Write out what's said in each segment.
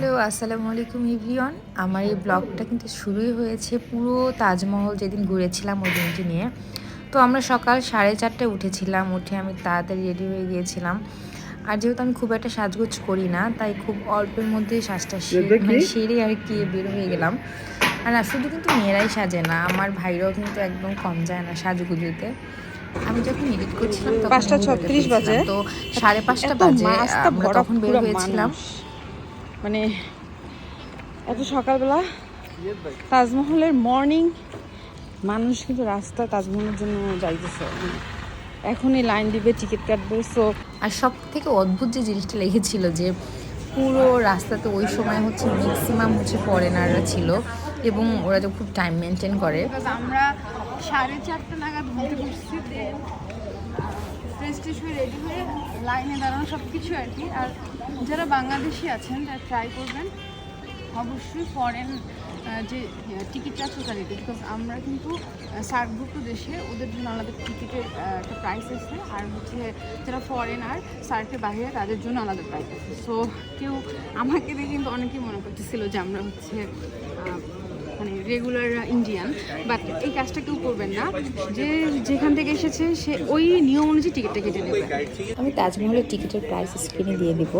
Hello, আসসালামু আলাইকুম everyone. আমার এই ব্লগটা কিন্তু শুরুই হয়েছে পুরো তাজমহল যেদিন ঘুরেছিলাম ওই দিনটি নিয়ে। তো আমরা সকাল 4:30টায় উঠেছিলাম, উঠে আমি তাড়াতাড়ি রেডি হয়ে গিয়েছিলাম। আর যেহেতু আমি খুব একটা সাজগোজ করি না, তাই খুব অল্পের মধ্যেই সাজটা সেরে আর কি বের হয়ে গেলাম। আর না, শুধু কিন্তু মেয়েরাই সাজে না, আমার ভাইরাও কিন্তু একদম কম যায় না সাজুগুজুতে। আমি যখন এডিট করছিলাম তখন 5:36 বাজে, তো 5:30 বাজে আমরা তখন বের হয়েছিলাম। মানে এত সকালবেলা তাজমহলের মর্নিং মানুষ কিন্তু রাস্তা তাজমহলের জন্য যাইতেছে। এখনই লাইন দিবে, টিকিট কাটবে। সো আর সব থেকে অদ্ভুত যে জিনিসটা লেগেছিল যে পুরো রাস্তাতে ওই সময় হচ্ছে ম্যাক্সিমাম হচ্ছে ফরেনাররা ছিল এবং ওরা তো খুব টাইম মেনটেন করে। আমরা 4:30 নাগাদ ঘুরতে বসছি, ফ্রেশ ট্রেশ হয়ে রেডি হয়ে লাইনে দাঁড়ানো সব কিছু আর কি। আর যারা বাংলাদেশি আছেন তারা ট্রাই করবেন অবশ্যই ফরেন যে টিকিটটা ওটা নিতে, বিকজ আমরা কিন্তু সার্কভুক্ত দেশে, ওদের জন্য আলাদা টিকিটের একটা প্রাইস আছে, আর হচ্ছে যারা ফরেনার সার্কের বাইরে তাদের জন্য আলাদা প্রাইস আছে। সো কেউ আমাকে দেখে কিন্তু অনেকেই মনে করতেছিল যে আমরা হচ্ছে মানে রেগুলার ইন্ডিয়ান, বাট এই কাজটা কেউ করবেন না। যে যেখান থেকে এসেছে সে ওই নিয়ম অনুযায়ী টিকিটটা কেটে নেবে। আমি তাজমহলের টিকিটের প্রাইস স্ক্রিনে দিয়ে দিব।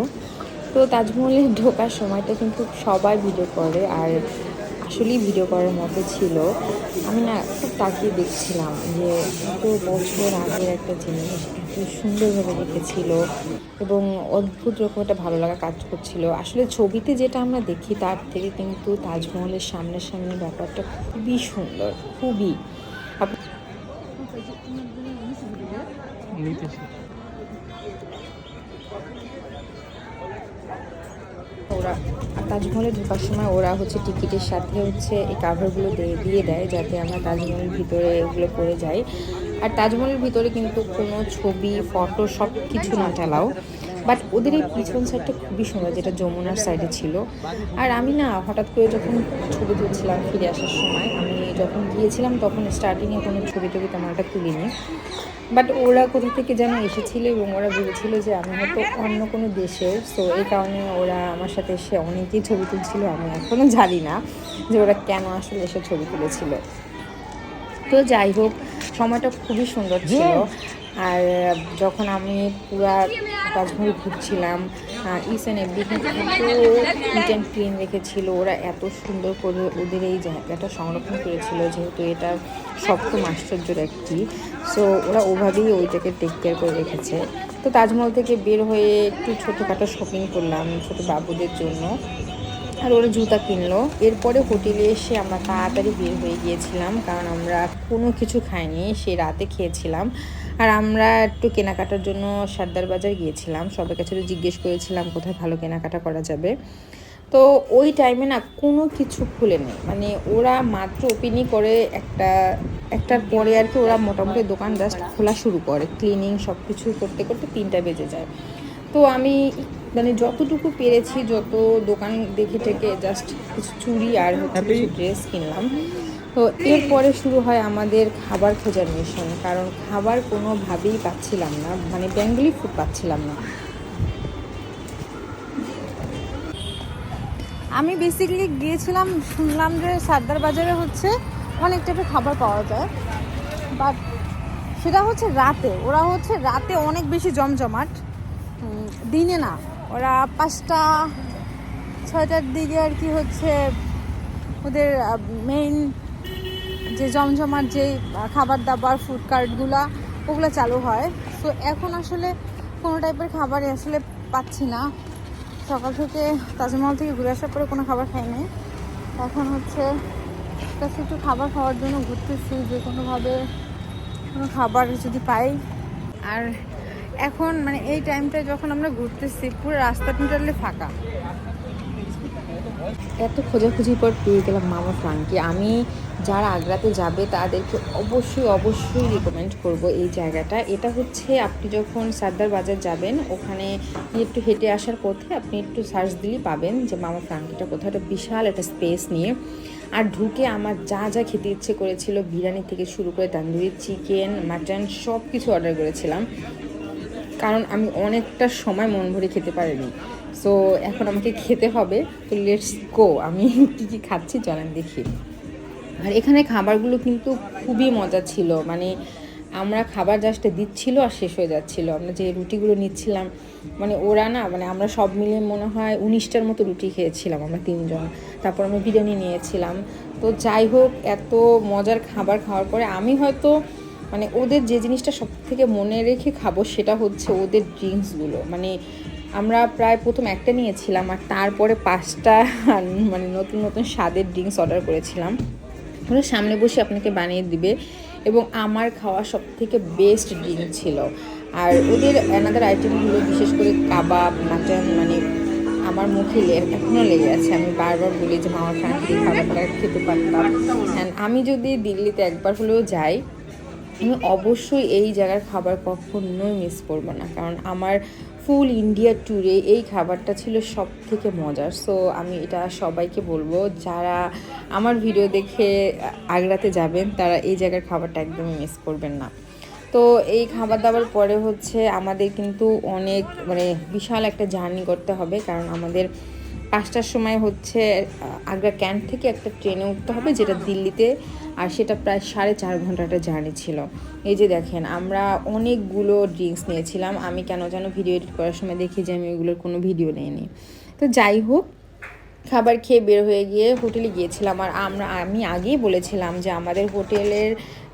তো তাজমহলে ঢোকার সময়টা কিন্তু সবাই ভিডিও করে, আর আসলেই ভিডিও করার মতো ছিল। আমি না খুব তাকিয়ে দেখছিলাম যে এত বছর আগের একটা জিনিস এত সুন্দরভাবে রেখেছিল এবং অদ্ভুত রকম একটা ভালো লাগা কাজ করছিল। আসলে ছবিতে যেটা আমরা দেখি তার থেকে কিন্তু তাজমহলের সামনাসামনি ব্যাপারটা খুবই সুন্দর, খুবই। ওরা তাজমহলে ঢোকার সময় ওরা হচ্ছে টিকিটের সাথে হচ্ছে এই কাভারগুলো দিয়ে দেয় যাতে আমরা তাজমহলের ভিতরে এগুলো পড়ে যাই। আর তাজমহলের ভিতরে কিন্তু কোনো ছবি ফটো সব কিছু না চালাও, বাট ওদের এই পিছন সাইডটা খুবই সুন্দর, যেটা যমুনার সাইডে ছিল। আর আমি না হঠাৎ করে যখন ছবি তুলছিলাম ফিরে আসার সময়, আমি যখন গিয়েছিলাম তখন স্টার্টিংয়ে কোনো ছবি টবি তেমন একটা তুলিনি, বাট ওরা কোথা থেকে যেন এসেছিলো এবং ওরা ভেবেছিলো যে আমি হয়তো অন্য কোনো দেশের। সো এই কারণে ওরা আমার সাথে এসে অনেকেই ছবি তুলছিল। আমি এখনও জানি না যে ওরা কেন আসলে এসে ছবি তুলেছিল। তো যাই হোক, সময়টা খুবই সুন্দর ছিল। আর যখন আমি পুরা তাজমহল ঘুরছিলাম, ইস অ্যান্ড এভরিথিং এত নিট অ্যান্ড ক্লিন রেখেছিল। ওরা এত সুন্দর করে ওদের এই জায়গাটা সংরক্ষণ করেছিল, যেহেতু এটা সপ্তম আশ্চর্যের একটি। সো ওরা ওভাবেই ওইটাকে টেক কেয়ার করে রেখেছে। তো তাজমহল থেকে বের হয়ে একটু ছোটোখাটো শপিং করলাম ছোটো বাবুদের জন্য, আর ওরা জুতা কিনলো। এরপরে হোটেলে এসে আমরা তাড়াতাড়ি বের হয়ে গিয়েছিলাম, কারণ আমরা কোনো কিছু খাইনি, সেই রাতে খেয়েছিলাম। আর আমরা একটু কেনাকাটার জন্য সর্দার বাজার গিয়েছিলাম, সবার কাছে জিজ্ঞেস করেছিলাম কোথায় ভালো কেনাকাটা করা যাবে। তো ওই টাইমে না কোনো কিছু খুলে নেই, মানে ওরা মাত্র ওপেনই করে একটার পরে আর কি ওরা মোটামুটি দোকান জাস্ট খোলা শুরু করে, ক্লিনিং সব কিছু করতে করতে 3টা বেজে যায়। তো আমি মানে যতটুকু পেরেছি, যত দোকান দেখে টেকে জাস্ট কিছু চুড়ি আর হচ্ছে কিছু ড্রেস কিনলাম। তো এরপরে শুরু হয় আমাদের খাবার খোঁজার মিশন, কারণ খাবার কোনোভাবেই পাচ্ছিলাম না, মানে বেঙ্গলি ফুড পাচ্ছিলাম না। আমি বেসিক্যালি গিয়েছিলাম, শুনলাম যে সর্দার বাজারে হচ্ছে অনেক টাইপের খাবার পাওয়া যায়, বাট সেটা হচ্ছে রাতে। ওরা হচ্ছে রাতে অনেক বেশি জমজমাট, দিনে না। ওরা 5টা-6টার দিকে আর কি হচ্ছে ওদের মেইন যে জমজমাট যে খাবার দাবার ফুড কার্টগুলা ওগুলো চালু হয়। তো এখন আসলে কোনো টাইপের খাবারই আসলে পাচ্ছি না। সকাল থেকে তাজমহল থেকে ঘুরে আসার পরে কোনো খাবার খাইনি। এখন হচ্ছে কাছে একটু খাবার খাওয়ার জন্য ঘুরতেছি, যে কোনোভাবে কোনো খাবার যদি পাই। আর এখন মানে এই টাইমটায় যখন আমরা ঘুরতেছি পুরো রাস্তা টোটালি ফাঁকা। এত খোঁজাখুঁজির পর পেয়ে গেলাম মামা ফ্রাঙ্কি। আমি যারা আগ্রাতে যাবে তাদেরকে অবশ্যই রিকমেন্ড করব এই জায়গাটা। এটা হচ্ছে আপনি যখন সর্দার বাজার যাবেন, ওখানে একটু হেঁটে আসার পথে আপনি একটু সার্চ দিলেই পাবেন যে মামা ফ্রাঙ্কিটা কোথায়। একটা বিশাল একটা স্পেস নিয়ে। আর ঢুকে আমার যা যা খেতে ইচ্ছে করেছিল, বিরিয়ানি থেকে শুরু করে তান্দুরি চিকেন মাটন সব কিছু অর্ডার করেছিলাম। কারণ আমি অনেকটা সময় মন ভরে খেতে পারিনি। সো এখন আমাকে খেতে হবে। তো লেটস গো, আমি কী কী খাচ্ছি চলেন দেখি। আর এখানে খাবারগুলো কিন্তু খুবই মজা ছিল, মানে আমরা খাবার জাস্ট দিচ্ছিল আর শেষ হয়ে যাচ্ছিল। আমরা যে রুটিগুলো নিচ্ছিলাম, মানে ওরা না, মানে আমরা সব মিলিয়ে মনে হয় 19টার মতো রুটি খেয়েছিলাম আমরা 3 জন। তারপর আমরা বিরিয়ানি নিয়েছিলাম। তো যাই হোক, এত মজার খাবার খাওয়ার পরে আমি হয়তো মানে ওদের যে জিনিসটা সব থেকে মনে রেখে খাবো সেটা হচ্ছে ওদের ড্রিঙ্কসগুলো। মানে আমরা প্রায় প্রথম একটা নিয়েছিলাম আর তারপরে 5টা মানে নতুন নতুন স্বাদের ড্রিঙ্কস অর্ডার করেছিলাম। ওরা সামনে বসে আপনাকে বানিয়ে দিবে এবং আমার খাওয়া সব থেকে বেস্ট ড্রিঙ্ক ছিল। আর ওদের অ্যানাদার আইটেমগুলো বিশেষ করে কাবাব, মাটন, মানে আমার মুখে এখনও লেগে আছে। আমি বারবার বলি যে মামার ফ্যামিলি খাবারটা খেতে পারতাম। অ্যান্ড আমি যদি দিল্লিতে একবার হলেও যাই, আমি অবশ্যই এই জায়গার খাবার কখনোই মিস করবো না, কারণ আমার ফুল ইন্ডিয়া ট্যুরে এই খাবারটা ছিল সব থেকে মজার। সো আমি এটা সবাইকে বলবো, যারা আমার ভিডিও দেখে আগ্রাতে যাবেন তারা এই জায়গার খাবারটা একদমই মিস করবেন না। তো এই খাবার দাবার পরে হচ্ছে আমাদের কিন্তু অনেক মানে বিশাল একটা জার্নি করতে হবে, কারণ আমাদের 5টার সময় হচ্ছে আগ্রা ক্যান্ট থেকে একটা ট্রেনে উঠতে হবে যেটা দিল্লিতে, আর সেটা প্রায় 4.5 ঘন্টা একটা জার্নি ছিল। এই যে দেখেন, আমরা অনেকগুলো ড্রিঙ্কস নিয়েছিলাম। আমি কেন যেন ভিডিও এডিট করার সময় দেখি যে আমি ওইগুলোর কোনো ভিডিও নিইনি। তো যাই হোক, খাবার খেয়ে বের হয়ে গিয়ে হোটেলে গিয়েছিলাম। আর আমি আগেই বলেছিলাম যে আমাদের হোটেলের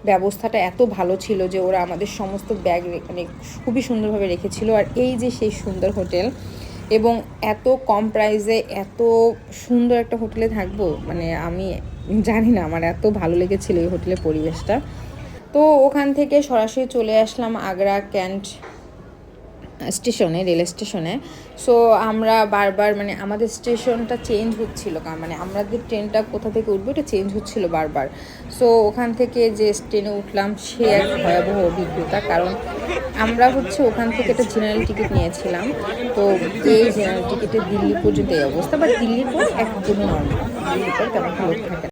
ব্যবস্থাটা এত ভালো ছিল যে ওরা আমাদের সমস্ত ব্যাগ মানে খুবই সুন্দরভাবে রেখেছিল। আর এই যে সেই সুন্দর হোটেল, এবং এত কম প্রাইসে এত সুন্দর একটা হোটেলে থাকবো, মানে আমি জানি না, আমার এত ভালো লেগেছিল এই হোটেলের পরিবেশটা। তো ওখান থেকে সরাসরি চলে আসলাম আগ্রা ক্যান্ট স্টেশনে, রেল স্টেশনে। সো আমরা বারবার মানে আমাদের স্টেশনটা চেঞ্জ হচ্ছিল, কারণ মানে আমাদের ট্রেনটা কোথা থেকে উঠবো এটা চেঞ্জ হচ্ছিল বারবার। সো ওখান থেকে যে ট্রেনে উঠলাম সে এক ভয়াবহ অভিজ্ঞতা, কারণ আমরা হচ্ছে ওখান থেকে একটা জেনারেল টিকিট নিয়েছিলাম। তো এই জেনারেল টিকিটে দিল্লি পর্যন্ত এই অবস্থা, বা দিল্লির পর একদমই নর্মাল, দিল্লির পর তেমন ভালো থাকে না।